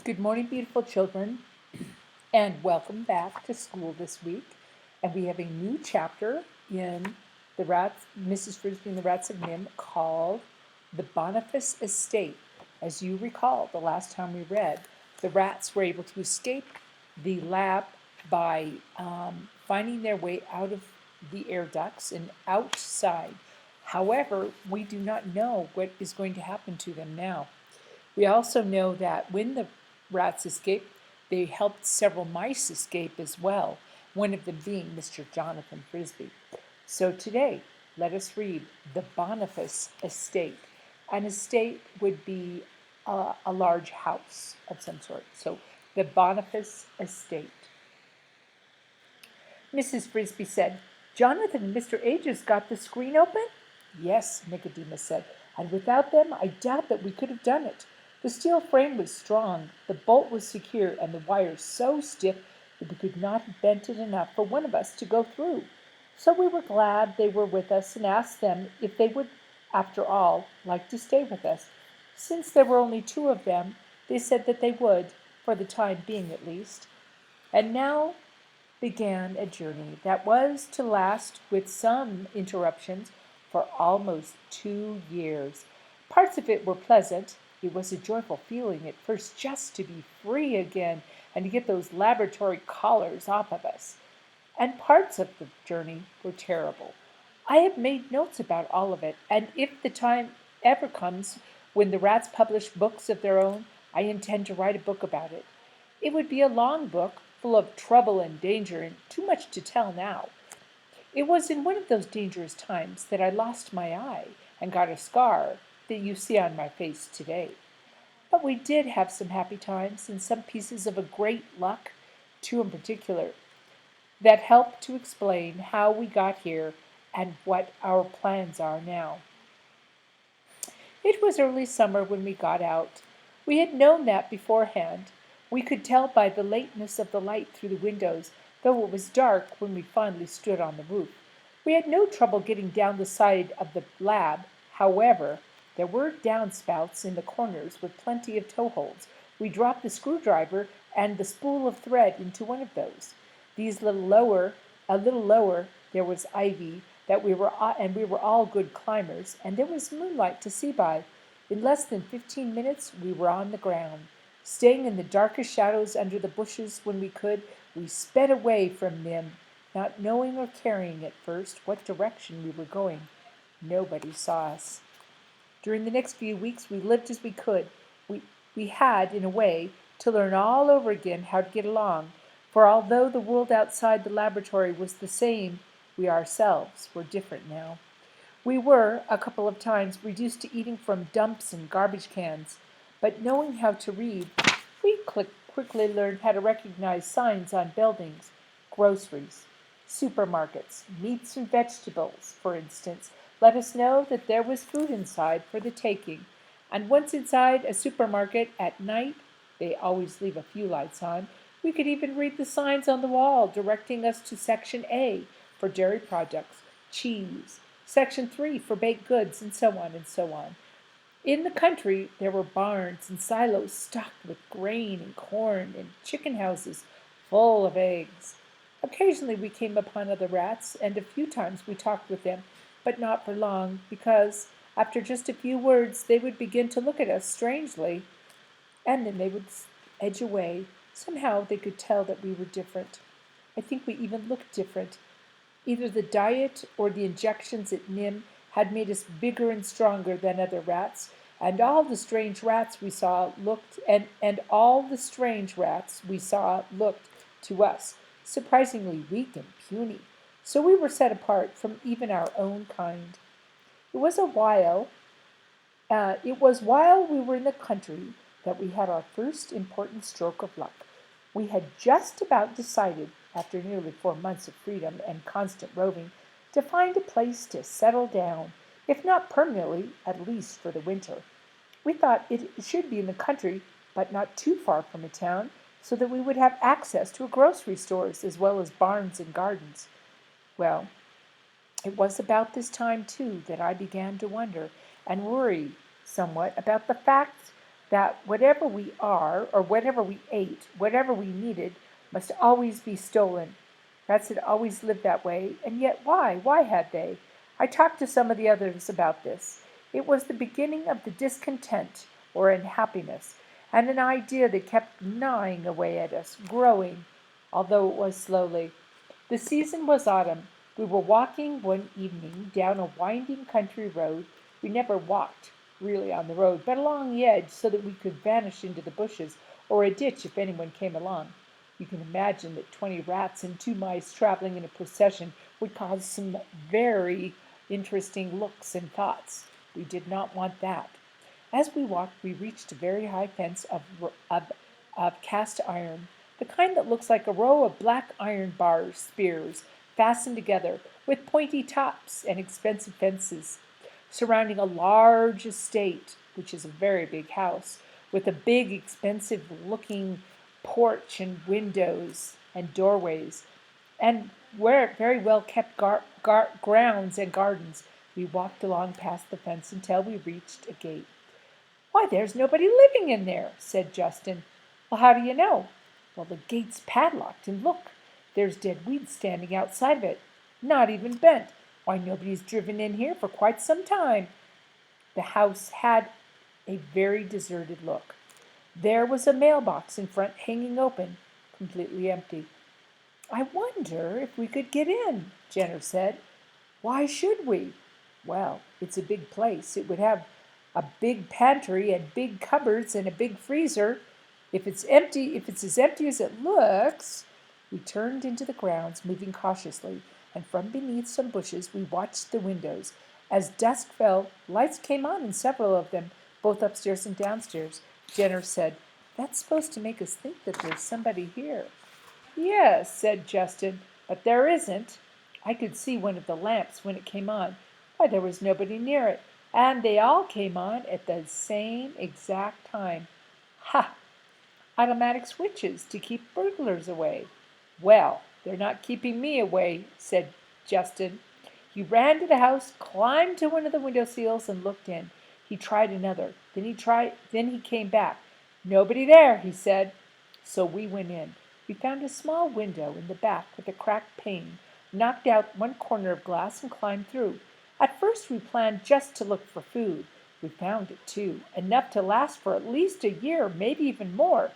Good morning, beautiful children, and welcome back to school this week. And we have a new chapter in the Rats, Mrs. Frisby and the Rats of NIMH called The Boniface Estate. As you recall, the last time we read, the rats were able to escape the lab by finding their way out of the air ducts and outside. However, we do not know what is going to happen to them now. We also know that when the rats escaped, they helped several mice escape as well, one of them being Mr. Jonathan Frisby. So today, let us read The Boniface Estate. An estate would be a large house of some sort. So, The Boniface Estate. Mrs. Frisby said, "Jonathan and Mr. Aegis got the screen open?" "Yes," Nicodemus said, "and without them I doubt that we could have done it. The steel frame was strong, the bolt was secure, and the wires so stiff that we could not have bent it enough for one of us to go through. So we were glad they were with us and asked them if they would, after all, like to stay with us. Since there were only two of them, they said that they would, for the time being at least. And now began a journey that was to last, with some interruptions, for almost 2 years. Parts of it were pleasant. It was a joyful feeling at first just to be free again and to get those laboratory collars off of us. And parts of the journey were terrible. I have made notes about all of it, and if the time ever comes when the rats publish books of their own, I intend to write a book about it. It would be a long book, full of trouble and danger, and too much to tell now. It was in one of those dangerous times that I lost my eye and got a scar that you see on my face today. But we did have some happy times and some pieces of a great luck, two in particular, that help to explain how we got here and what our plans are now. It was early summer when we got out. We had known that beforehand. We could tell by the lateness of the light through the windows, though it was dark when we finally stood on the roof. We had no trouble getting down the side of the lab, however. There were downspouts in the corners with plenty of toe holds. We dropped the screwdriver and the spool of thread into one of those. A little lower, there was ivy that we were all good climbers, and there was moonlight to see by. In less than 15 minutes we were on the ground. Staying in the darkest shadows under the bushes when we could, we sped away from them, not knowing or caring at first what direction we were going. Nobody saw us. During the next few weeks we lived as we could. We had, in a way, to learn all over again how to get along, for although the world outside the laboratory was the same, we ourselves were different now. We were, a couple of times, reduced to eating from dumps and garbage cans, but knowing how to read, we quickly learned how to recognize signs on buildings, groceries, supermarkets, meats and vegetables, for instance, let us know that there was food inside for the taking. And once inside a supermarket at night, they always leave a few lights on, we could even read the signs on the wall directing us to Section A for dairy products, cheese, Section 3 for baked goods, and so on and so on. In the country, there were barns and silos stocked with grain and corn, and chicken houses full of eggs. Occasionally we came upon other rats, and a few times we talked with them, but not for long, because after just a few words they would begin to look at us strangely, and then they would edge away. Somehow they could tell that we were different. I think we even looked different. Either the diet or the injections at NIMH had made us bigger and stronger than other rats, and all the strange rats we saw looked to us surprisingly weak and puny. So we were set apart from even our own kind. It was a while it was while we were in the country that we had our first important stroke of luck. We had just about decided, after nearly 4 months of freedom and constant roving, to find a place to settle down, if not permanently, at least for the winter. We thought it should be in the country, but not too far from a town, so that we would have access to grocery stores as well as barns and gardens. Well, it was about this time, too, that I began to wonder and worry somewhat about the fact that whatever we are, or whatever we ate, whatever we needed, must always be stolen. Rats had always lived that way, and yet why? Why had they? I talked to some of the others about this. It was the beginning of the discontent, or unhappiness, and an idea that kept gnawing away at us, growing, although it was slowly. The season was autumn. We were walking one evening down a winding country road. We never walked really on the road, but along the edge so that we could vanish into the bushes or a ditch if anyone came along. You can imagine that 20 rats and 2 mice traveling in a procession would cause some very interesting looks and thoughts. We did not want that. As we walked, we reached a very high fence of cast iron, the kind that looks like a row of black iron bars, spears, fastened together, with pointy tops and expensive fences, surrounding a large estate, which is a very big house, with a big, expensive-looking porch and windows and doorways, and where very well kept grounds and gardens. We walked along past the fence until we reached a gate. "Why, there's nobody living in there," said Justin. "Well, how do you know?" "Well, the gate's padlocked, and look, there's dead weeds standing outside of it, not even bent. Why, nobody's driven in here for quite some time." The house had a very deserted look. There was a mailbox in front hanging open, completely empty. "I wonder if we could get in," Jenner said. "Why should we?" "Well, it's a big place. It would have a big pantry and big cupboards and a big freezer. If it's as empty as it looks." We turned into the grounds, moving cautiously, and from beneath some bushes we watched the windows. As dusk fell, lights came on in several of them, both upstairs and downstairs. Jenner said, "That's supposed to make us think that there's somebody here." "Yes," said Justin, "but there isn't. I could see one of the lamps when it came on. Why, there was nobody near it, and they all came on at the same exact time. Ha! Automatic switches to keep burglars away." "Well, they're not keeping me away," said Justin. He ran to the house, climbed to one of the window sills, and looked in. He tried another. Then he came back. "Nobody there," he said. So we went in. We found a small window in the back with a cracked pane, knocked out one corner of glass, and climbed through. At first we planned just to look for food. We found it, too, enough to last for at least a year, maybe even more.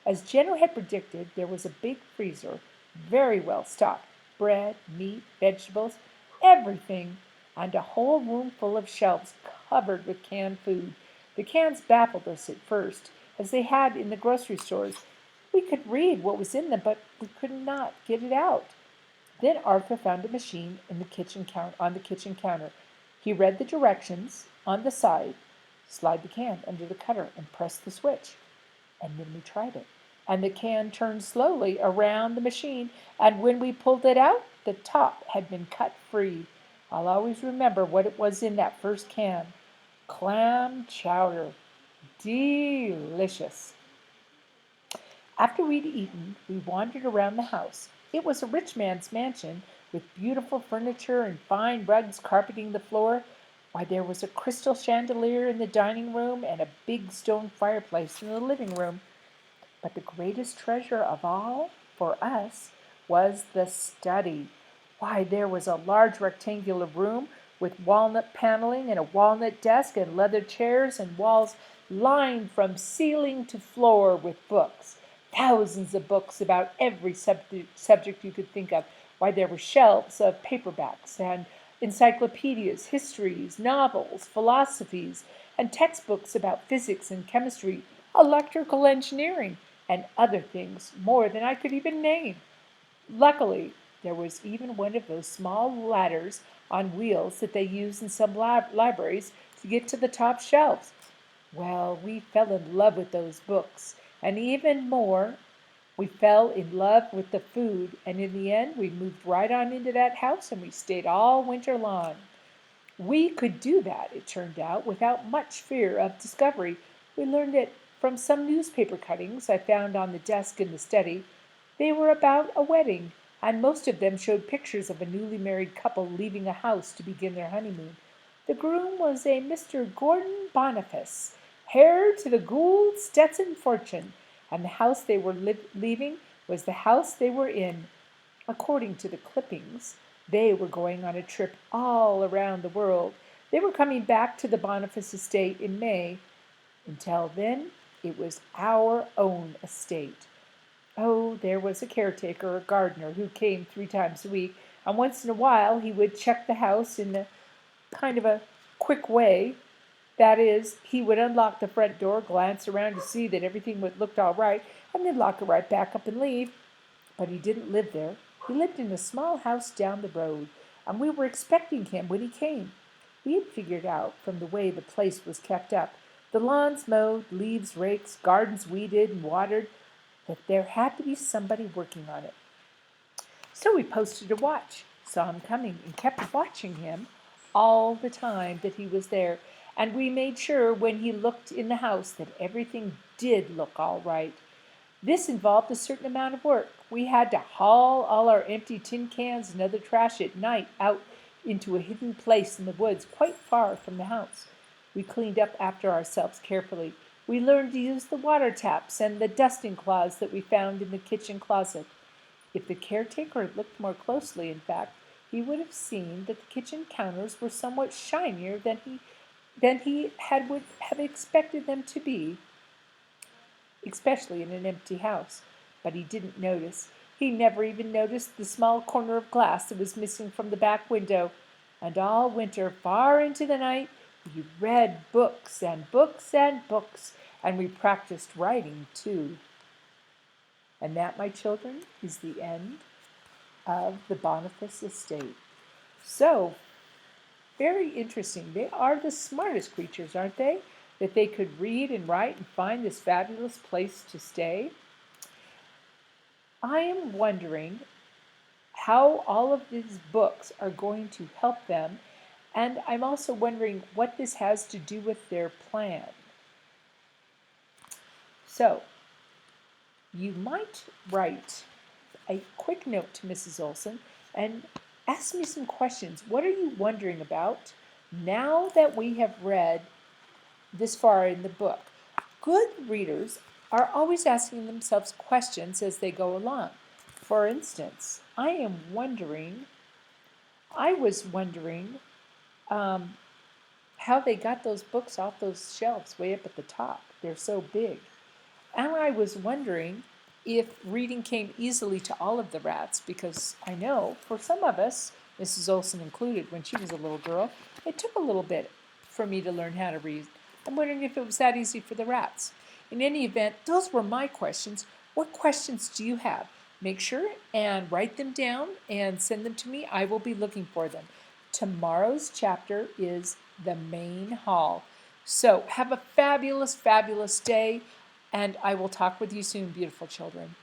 As Jenner had predicted, there was a big freezer, very well stocked, bread, meat, vegetables, everything, and a whole room full of shelves covered with canned food. The cans baffled us at first, as they had in the grocery stores. We could read what was in them, but we could not get it out. Then Arthur found a machine on the kitchen counter. He read the directions on the side. Slide the can under the cutter and press the switch. And then we tried it. And the can turned slowly around the machine, and when we pulled it out, the top had been cut free. I'll always remember what it was in that first can. Clam chowder. Delicious. After we'd eaten, we wandered around the house. It was a rich man's mansion, with beautiful furniture and fine rugs carpeting the floor. Why, there was a crystal chandelier in the dining room and a big stone fireplace in the living room. But the greatest treasure of all, for us, was the study. Why, there was a large rectangular room with walnut paneling and a walnut desk and leather chairs and walls lined from ceiling to floor with books. Thousands of books about every subject you could think of. Why, there were shelves of paperbacks and encyclopedias, histories, novels, philosophies, and textbooks about physics and chemistry, electrical engineering, and other things more than I could even name. Luckily, there was even one of those small ladders on wheels that they use in some libraries to get to the top shelves. Well, we fell in love with those books, and even more, we fell in love with the food, and in the end, we moved right on into that house, and we stayed all winter long. We could do that, it turned out, without much fear of discovery. We learned it from some newspaper cuttings I found on the desk in the study. They were about a wedding, and most of them showed pictures of a newly married couple leaving a house to begin their honeymoon. The groom was a Mr. Gordon Boniface, Hair to the Gould Stetson fortune, and the house they were leaving was the house they were in. According to the clippings, they were going on a trip all around the world. They were coming back to the Boniface estate in May. Until then, it was our own estate. Oh, there was a caretaker, a gardener, who came 3 times a week, and once in a while he would check the house in a kind of a quick way. That is, he would unlock the front door, glance around to see that everything looked all right, and then lock it right back up and leave. But he didn't live there. He lived in a small house down the road, and we were expecting him when he came. We had figured out from the way the place was kept up, the lawns mowed, leaves raked, gardens weeded and watered, that there had to be somebody working on it. So we posted a watch, saw him coming, and kept watching him all the time that he was there. And we made sure when he looked in the house that everything did look all right. This involved a certain amount of work. We had to haul all our empty tin cans and other trash at night out into a hidden place in the woods quite far from the house. We cleaned up after ourselves carefully. We learned to use the water taps and the dusting cloths that we found in the kitchen closet. If the caretaker had looked more closely, in fact, he would have seen that the kitchen counters were somewhat shinier than he would have expected them to be, especially in an empty house. But he didn't notice. He never even noticed the small corner of glass that was missing from the back window. And all winter, far into the night, we read books and books and books, and we practiced writing too. And that, my children, is the end of the Boniface estate. So, very interesting. They are the smartest creatures, aren't they? That they could read and write and find this fabulous place to stay. I am wondering how all of these books are going to help them, and I'm also wondering what this has to do with their plan. So, you might write a quick note to Mrs. Olson and ask me some questions. What are you wondering about now that we have read this far in the book? Good readers are always asking themselves questions as they go along. For instance, I was wondering how they got those books off those shelves way up at the top. They're so big. And I was wondering if reading came easily to all of the rats, because I know for some of us, Mrs. Olson included, when she was a little girl, it took a little bit for me to learn how to read. I'm wondering if it was that easy for the rats. In any event, those were my questions. What questions do you have? Make sure and write them down and send them to me. I will be looking for them. Tomorrow's chapter is the main hall. So have a fabulous, fabulous day, and I will talk with you soon, beautiful children.